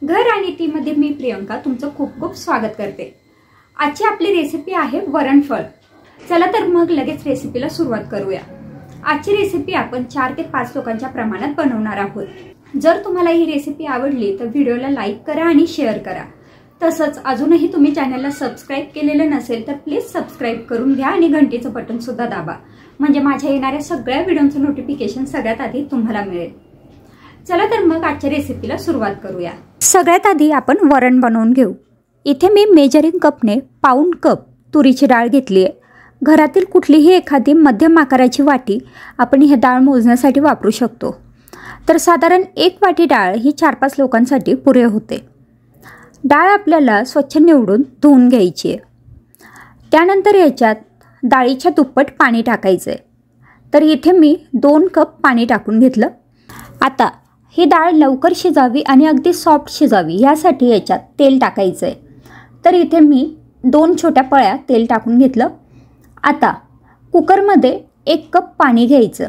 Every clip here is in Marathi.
घर आणि टीमध्ये मी प्रियंका तुमचं खूप खूप स्वागत करते। आजची आपली रेसिपी आहे वरणफळ। चला तर मग लगेच रेसिपीला सुरुवात करूया। आजची रेसिपी आपण 4 ते 5 लोकांच्या प्रमाणात बनवणार आहोत। जर तुम्हाला ही रेसिपी आवडली तर व्हिडिओला लाईक करा आणि शेअर करा। तसंच अजूनही तुम्ही चॅनलला सबस्क्राइब केलेलं नसेल तर प्लीज सबस्क्राइब करून घ्या आणि घंटीचं बटन सुद्धा दाबा, म्हणजे माझ्या येणाऱ्या सगळ्या व्हिडिओचं नोटिफिकेशन सगळ्यात आधी तुम्हाला मिळेल। चला तर मग आजच्या रेसिपीला सुरुवात करूया। सगळ्यात आधी आपण वरण बनवून घेऊ। इथे मी मेजरिंग कपने पाऊण कप तुरीची डाळ घेतली आहे। घरातील कुठलीही एखादी मध्यम आकाराची वाटी आपण ही डाळ मोजण्यासाठी वापरू शकतो। तर साधारण 1 वाटी डाळ ही 4-5 लोकांसाठी पुरे होते। डाळ आपल्याला स्वच्छ निवडून धुवून घ्यायची आहे। त्यानंतर याच्यात डाळीच्या दुप्पट पाणी टाकायचे। तर इथे मी 2 कप पाणी टाकून घेतलं। आता ही डाळ लवकर शिजावी आणि अगदी सॉफ्ट शिजावी यासाठी याच्यात तेल टाकायचं आहे। तर इथे मी 2 छोट्या पळ्या तेल टाकून घेतलं। आता कुकरमध्ये 1 कप पाणी घ्यायचं,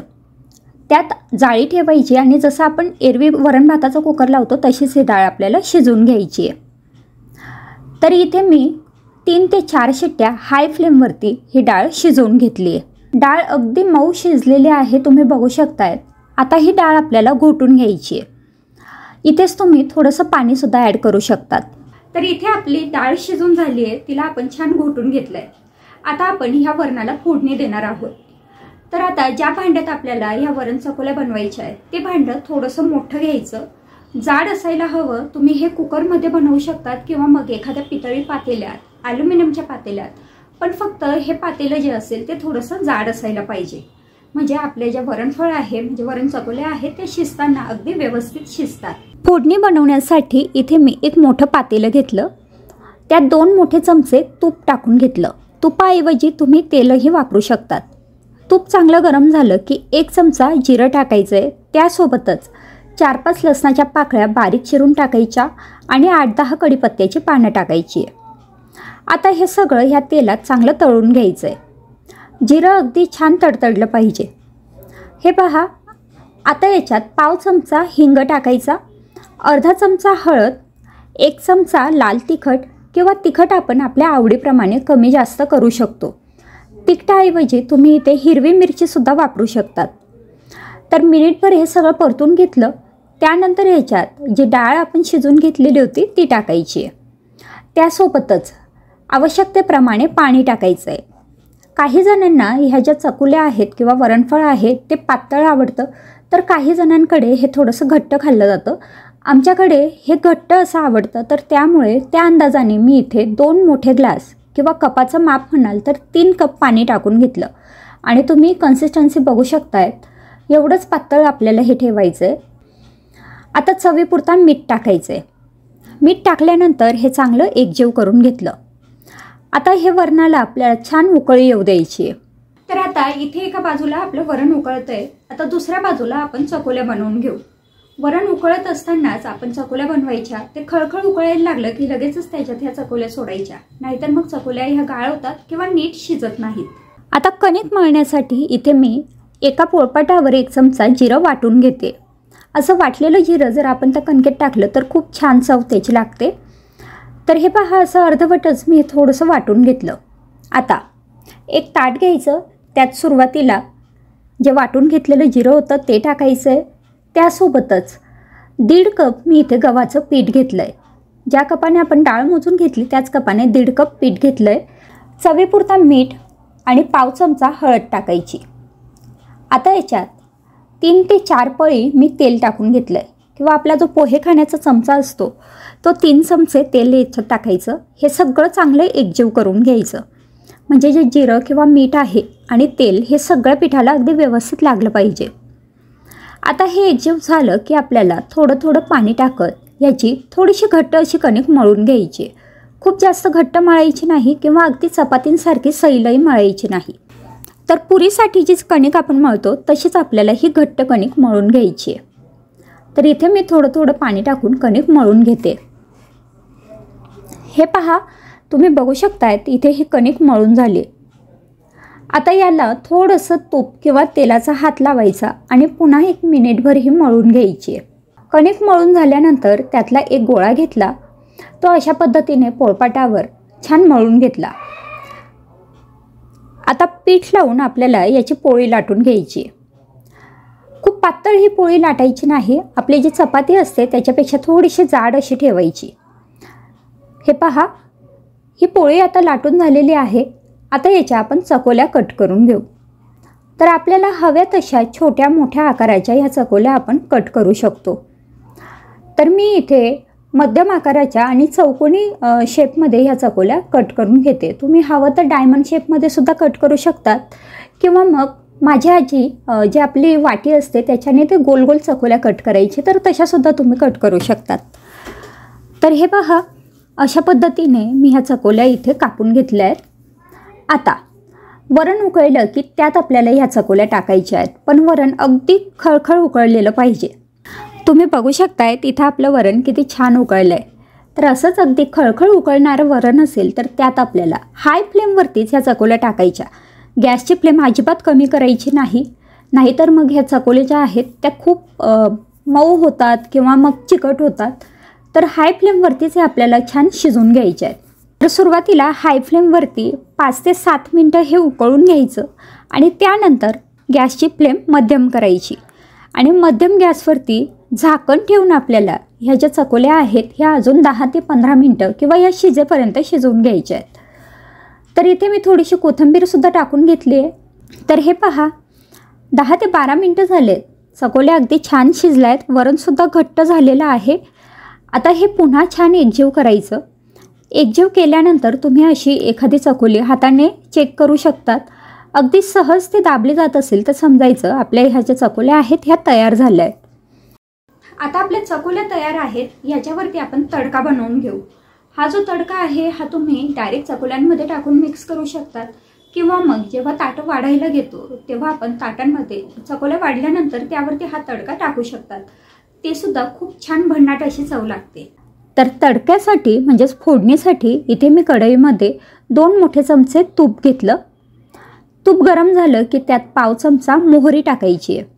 त्यात जाळी ठेवायची आणि जसं आपण एरवी वरण भाताचा कुकर लावतो तशीच ही डाळ आपल्याला शिजवून घ्यायची आहे। तर इथे मी 3 ते 4 शिट्ट्या हाय फ्लेमवरती ही डाळ शिजवून घेतली आहे। डाळ अगदी मऊ शिजलेली आहे, तुम्ही बघू शकताय। आता ही डाळ आपल्याला घोटून घ्यायची आहे। इथेच तुम्ही थोडंसं पाणीसुद्धा ॲड करू शकतात। तर इथे आपली डाळ शिजून झाली आहे, तिला आपण छान घोटून घेतलं आहे। आता आपण ह्या वरणाला फोडणी देणार आहोत। तर आता ज्या भांड्यात आपल्याला ह्या वरण चकोल्या बनवायच्या आहेत ते भांडं थोडंसं मोठं घ्यायचं, जाड असायला हवं। तुम्ही हे कुकरमध्ये बनवू शकतात किंवा मग एखाद्या पितळी पातेल्यात, ॲल्युमिनियमच्या पातेल्यात, पण फक्त हे पातेलं जे असेल ते थोडंसं जाड असायला पाहिजे, म्हणजे आपले जे वरणफळ आहे म्हणजे वरण चकोले आहेत ते शिजताना अगदी व्यवस्थित शिजतात। फोडणी बनवण्यासाठी इथे मी एक मोठं पातेलं घेतलं, त्यात 2 मोठे चमचे तूप टाकून घेतलं। तुपाऐवजी तुम्ही तेलही वापरू शकतात। तूप चांगलं गरम झालं की 1 चमचा जिरं टाकायचं आहे, त्यासोबतच 4-5 लसणाच्या पाकळ्या बारीक चिरून टाकायच्या आणि 8-10 कढीपत्त्याची पानं टाकायची आहे। आता हे सगळं ह्या तेलात चांगलं तळून घ्यायचं आहे। जिरं अगदी छान तडतडलं पाहिजे। हे पहा, आता याच्यात पाव चमचा हिंग टाकायचा, अर्धा चमचा हळद, 1 चमचा लाल तिखट किंवा तिखट आपण आपल्या आवडीप्रमाणे कमी जास्त करू शकतो। तिखटाऐवजी तुम्ही इथे हिरवी मिरचीसुद्धा वापरू शकतात। तर मिनिटभर हे सगळं परतून घेतलं। त्यानंतर याच्यात जी डाळ आपण शिजून घेतलेली होती ती टाकायची आहे। त्यासोबतच आवश्यकतेप्रमाणे पाणी टाकायचं आहे। काही जणांना ह्या ज्या चकुल्या आहेत किंवा वरणफळ आहे ते पातळ आवडतं, तर काही जणांकडे हे थोडंसं घट्ट खाल्लं जातं। आमच्याकडे हे घट्ट असं आवडतं, तर त्यामुळे त्या अंदाजाने मी इथे 2 मोठे ग्लास किंवा कपाचं माप म्हणाल तर 3 कप पाणी टाकून घेतलं आणि तुम्ही कन्सिस्टन्सी बघू शकताय। एवढंच पातळ आपल्याला हे ठेवायचं आहे। आता चवीपुरता मीठ टाकायचं आहे। मीठ टाकल्यानंतर हे चांगलं एकजीव करून घेतलं। आता हे वरणाला आपल्याला छान उकळी येऊ द्यायची आहे। तर आता इथे एका बाजूला आपलं वरण उकळतंय, आता दुसऱ्या बाजूला आपण चकोल्या बनवून घेऊ। वरण उकळत असतानाच आपण चकोल्या बनवायच्या। ते खळखळ उकळायला लागलं की लगेचच त्याच्यात ह्या चकोल्या सोडायच्या, नाहीतर मग चकोल्या ह्या गाळ होतात किंवा नीट शिजत नाहीत। आता कणिक मळण्यासाठी इथे मी एका पोळपाटावर 1 चमचा जिरं वाटून घेते। असं वाटलेलं जिरं जर आपण त्या कणकेत टाकलं तर खूप छान चव त्याची लागते। तर हे पहा, असं अर्धवटच मी थोडंसं वाटून घेतलं। आता एक ताट घ्यायचं, त्यात सुरुवातीला जे वाटून घेतलेलं जिरं होतं ते टाकायचं आहे। त्यासोबतच 1.5 कप मी इथे गव्हाचं पीठ घेतलं आहे। ज्या कपाने आपण डाळ मोजून घेतली त्याच कपाने 1.5 कप पीठ घेतलं आहे। चवीपुरता मीठ आणि पाव चमचा हळद टाकायची। आता याच्यात 3 ते 4 पळी मी तेल टाकून घेतलं आहे, किंवा आपला जो पोहे खाण्याचा चमचा असतो तो 3 चमचे तेल याच्यात टाकायचं। हे सगळं चांगलं एकजीव करून घ्यायचं, म्हणजे जे जिरं किंवा मीठ आहे आणि तेल हे सगळ्या पिठाला अगदी व्यवस्थित लागलं पाहिजे। आता हे एकजीव झालं की आपल्याला थोडं थोडं पाणी टाकत याची थोडीशी घट्ट अशी कणिक मळून घ्यायची। खूप जास्त घट्ट मळायची नाही किंवा अगदी चपातींसारखी सैलही मळायची नाही। तर पुरीसाठी जी कणिक आपण मळतो तशीच आपल्याला ही घट्ट कणिक मळून घ्यायची आहे। तर इथे मी थोडं थोडं पाणी टाकून कणिक मळून घेते। हे पहा, तुम्ही बघू शकतायत इथे ही कणिक मळून झाली। आता याला थोडंसं तूप किंवा तेलाचा हात लावायचा आणि पुन्हा 1 मिनिटभर ही मळून घ्यायची आहे। कणिक मळून झाल्यानंतर त्यातला एक गोळा घेतला, तो अशा पद्धतीने पोळपाटावर छान मळून घेतला। आता पीठ लावून आपल्याला याची पोळी लाटून घ्यायची। खूप पातळ ही पोळी लाटायची नाही, आपली जी चपाती असते त्याच्यापेक्षा थोडीशी जाड अशी ठेवायची। हे पहा, ही पोळी आता लाटून झालेली आहे। आता याच्या आपण चकोल्या कट करून घेऊ। तर आपल्याला हव्या तशा छोट्या मोठ्या आकाराच्या ह्या चकोल्या आपण कट करू शकतो। तर मी इथे मध्यम आकाराच्या आणि चौकोनी शेपमध्ये ह्या चकोल्या कट करून घेते। तुम्ही हवं तर डायमंड शेपमध्ये सुद्धा कट करू शकतात, किंवा मग माझी आजी जी आपली वाटी असते त्याच्याने ते गोल गोल चकोल्या कट करायची, तर तशासुद्धा तुम्ही कट करू शकतात। तर हे पहा, अशा पद्धतीने मी ह्या चकोल्या इथे कापून घेतल्या आहेत। आता वरण उकळलं की त्यात आपल्याला ह्या चकोल्या टाकायच्या आहेत, पण वरण अगदी खळखळ उकळलेलं पाहिजे। तुम्ही बघू शकताय इथं आपलं वरण किती छान उकळलं आहे। तर असंच अगदी खळखळ उकळणारं वरण असेल तर त्यात आपल्याला हाय फ्लेमवरतीच ह्या चकोल्या टाकायच्या। गॅसची फ्लेम अजिबात कमी करायची नाही, नाहीतर मग ह्या चकोल्या ज्या आहेत त्या खूप मऊ होतात किंवा मग चिकट होतात। तर हाय फ्लेमवरतीच हे आपल्याला छान शिजवून घ्यायचे आहेत। तर सुरुवातीला हाय फ्लेमवरती 5 ते 7 मिनटं हे उकळून घ्यायचं आणि त्यानंतर गॅसची फ्लेम मध्यम करायची आणि मध्यम गॅसवरती झाकण ठेवून आपल्याला ह्या ज्या चकोल्या आहेत ह्या अजून 10 ते 15 मिनटं किंवा या शिजेपर्यंत शिजवून घ्यायच्या आहेत। तर इथे मी थोडीशी कोथिंबीरसुद्धा टाकून घेतली आहे। तर हे पहा, 10 ते 12 मिनटं झाले, चकोल्या अगदी छान शिजल्या आहेत, वरणसुद्धा घट्ट झालेलं आहे। आता हे पुन्हा छान एकजीव करायचं। एकजीव केल्यानंतर तुम्ही अशी एखादी चकोली हाताने चेक करू शकतात। अगदी सहज ते दाबली जात असेल तर समजायचं आपल्या ह्या ज्या चकोल्या आहेत ह्या तयार झाल्या आहेत। आता आपल्या चकोल्या तयार आहेत, ह्याच्यावरती आपण तडका बनवून घेऊ। हा जो तडका आहे हा तुम्ही डायरेक्ट चकोल्यांमध्ये टाकून मिक्स करू शकतात, किंवा मग जेव्हा ताटं वाढायला घेतो तेव्हा आपण ताटांमध्ये चकोल्या वाढल्यानंतर त्यावरती हा तडका टाकू शकतात। ते सुद्धा खूप छान भन्नाट अशी चव लागते। तर तडक्यासाठी म्हणजेच फोडणीसाठी इथे मी कढईमध्ये 2 मोठे चमचे तूप घेतलं। तूप गरम झालं की त्यात पाव चमचा मोहरी टाकायची आहे।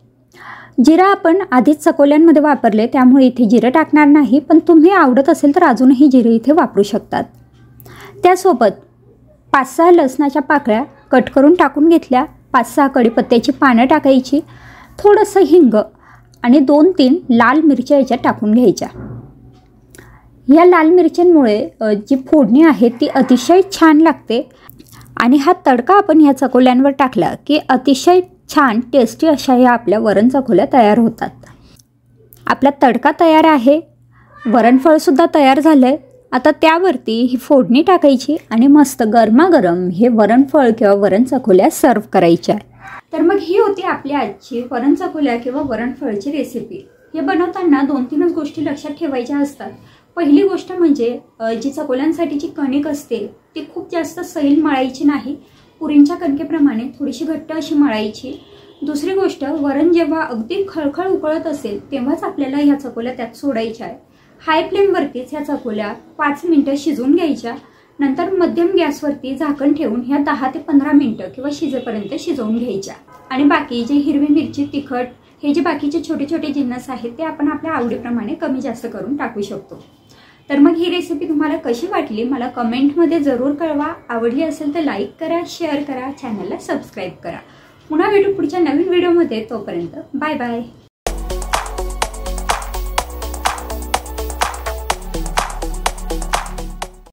जिरा आपण आधीच चकोल्यांमध्ये वापरले त्यामुळे इथे जिरं टाकणार नाही, पण तुम्ही आवडत असेल तर अजूनही जिरे इथे वापरू शकतात। त्यासोबत 5-6 लसणाच्या पाकळ्या कट करून टाकून घेतल्या, 5-6 कढीपत्त्याची पानं टाकायची, थोडंसं हिंग आणि 2-3 लाल मिरच्या याच्यात टाकून घ्यायच्या। या लाल मिरच्यांमुळे जी फोडणी आहे ती अतिशय छान लागते आणि हा तडका आपण ह्या चकोल्यांवर टाकला की अतिशय छान टेस्टी अशा ह्या आपल्या वरण चकोल्या तयार होतात। आपला तडका तयार आहे, वरणफळसुद्धा तयार झालं आहे। आता त्यावरती ही फोडणी टाकायची आणि मस्त गरमागरम हे वरणफळ किंवा वरण चकोल्या सर्व करायच्या। तर मग ही होती आपली आजची वरण चकोल्या किंवा वरणफळची रेसिपी। हे बनवताना 2-3 गोष्टी लक्षात ठेवायच्या असतात। पहिली गोष्ट म्हणजे जी चकोल्यांसाठीची कणिक असते ती खूप जास्त सैल मळायची नाही, पुरींच्या कणकेप्रमाणे थोडीशी घट्ट अशी मळायची। दुसरी गोष्ट, वरण जेव्हा अगदी खळखळ उकळत असेल तेव्हाच आपल्याला ह्या चकोल्या त्यात सोडायच्या आहे। हाय फ्लेमवरतीच ह्या चकोल्या 5 मिनटं शिजवून घ्यायच्या, नंतर मध्यम गॅसवरती झाकण ठेवून ह्या 10 ते 15 मिनटं किंवा शिजेपर्यंत शिजवून घ्यायच्या। आणि बाकी जे हिरवी मिरची, तिखट हे जे बाकीचे छोटे छोटे जिन्नस आहेत ते आपण आपल्या आवडीप्रमाणे कमी जास्त करून टाकू शकतो। तर मग ही रेसिपी तुम्हाला कशी वाटली मला कमेंटमध्ये जरूर कळवा। आवडली असेल तर लाईक करा, शेअर करा, चॅनलला सबस्क्राईब करा। पुन्हा भेटू पुढच्या नवीन व्हिडिओमध्ये, तोपर्यंत बाय बाय।